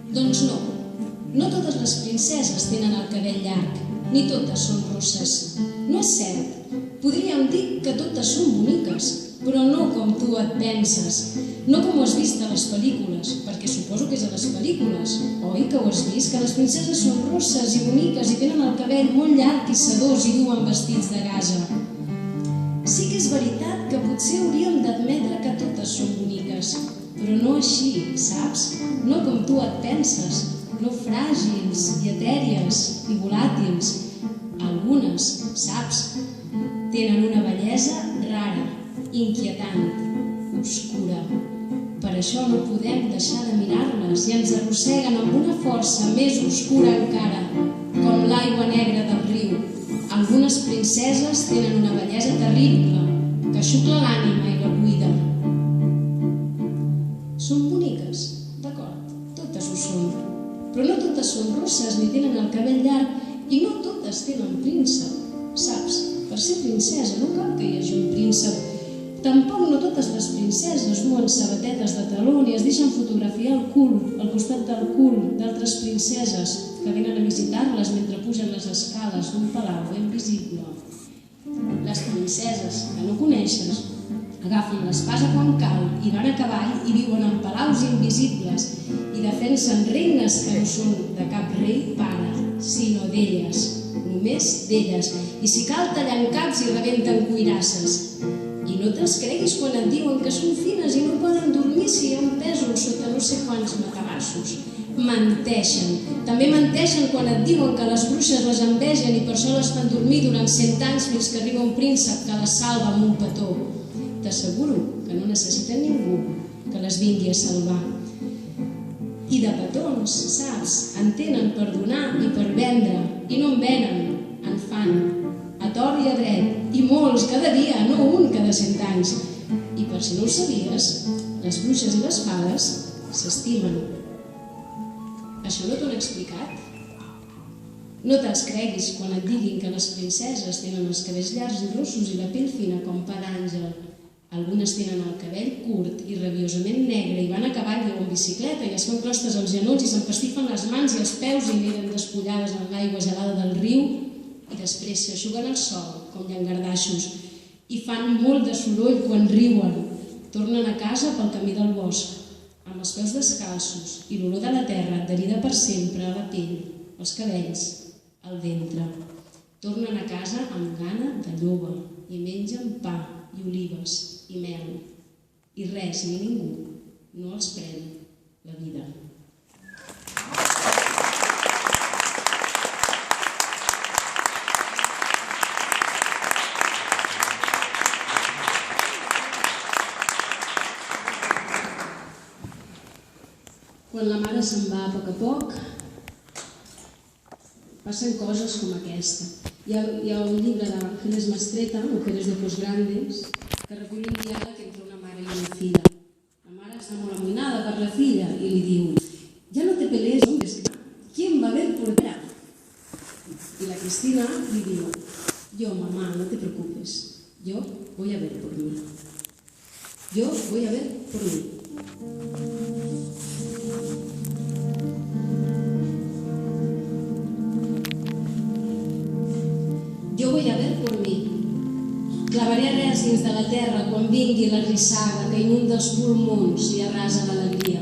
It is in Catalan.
Doncs no. No totes les princeses tenen el cabell llarg, ni totes són rosses. No és cert. Podríem dir que totes són boniques, però no com tu et penses. No com ho has vist a les pel·lícules, perquè suposo que és a les pel·lícules. Oi que ho has vist? Que les princeses són rosses i boniques i tenen el cabell molt llarg i sedós i duen vestits de gasa. Sí que és veritat que potser hauríem d'admetre que totes són boniques, però no així, saps? No com tu et penses, no fràgils i etèries i volàtils. Algunes, saps, tenen una bellesa rara, inquietant, obscura. Per això no podem deixar de mirar-les i ens arrosseguen amb una força més obscura encara, com l'aigua negra del riu. Algunes princeses tenen una bellesa terrible, que xucla l'ànima i la buida. Són boniques, d'acord, totes ho són, però no totes són rosses ni tenen el cabell llarg i no totes tenen príncep. Saps, per ser princesa no cal que hi hagi un príncep. Tampoc no totes les princeses duen sabatetes de taló ni es deixen fotografiar al cul, al costat del cul d'altres princeses que venen a visitar-les mentre pugen les escales d'un palau ben visible. Les princeses que no coneixes agafen l'espasa quan cal i van a cavall i viuen en palaus invisibles i defensen regnes que no són de cap rei pare, sinó d'elles, només d'elles. I si cal tallen caps i rebenten cuirasses. I no te'ls creguis quan et diuen que són fines i no poden dormir si hi ha un pèsol sota no sé quants matabassos. Menteixen. També menteixen quan et diuen que les bruixes les envegen i per això les fan dormir durant 100 anys fins que arriba un príncep que les salva amb un petó. T'asseguro que no necessiten ningú que les vingui a salvar. I de petons, saps, en tenen per donar i per vendre, i no en venen, en fan, a tort i a dret, i molts cada dia, no un cada 100 anys. I per si no ho sabies, les bruixes i les fades s'estimen. Això no t'ho han explicat? No te'ls creguis quan et diguin que les princeses tenen els cabells llargs i rossos i la pell fina com pa d'àngel. Algunes tenen el cabell curt i rabiosament negre i van a cavall o en bicicleta i es fan clostes als genolls i s'empastifen les mans i els peus i miren despullades en l'aigua gelada del riu i després s'aixuguen al sol com llangardaixos i fan molt de soroll quan riuen. Tornen a casa pel camí del bosc amb els peus descalços i l'olor de la terra adherida per sempre a la pell, als cabells, al ventre. Tornen a casa amb gana de lloba i mengen pa i olives i mel. I res ni ningú no els pren la vida. Quan la mare se'n va a poc, passen coses com aquesta. Hi ha un llibre d'Ángeles Mastretta, Mujeres de Ojos Grandes, que recull un diàleg entre una mare i una filla. La mare està molt amoïnada per la filla i li diu: «Ya no te pelees, hombre, ¿quién va a ver por allá?» Y la Cristina li diu: «Yo, mamá, no te preocupes, yo voy a ver por mí. Yo voy a ver por mí». Jo vull a ver por mi. Clavaré arrels dins de la terra quan vingui la rissaga que inunda els pulmons i arrasa l'alegria.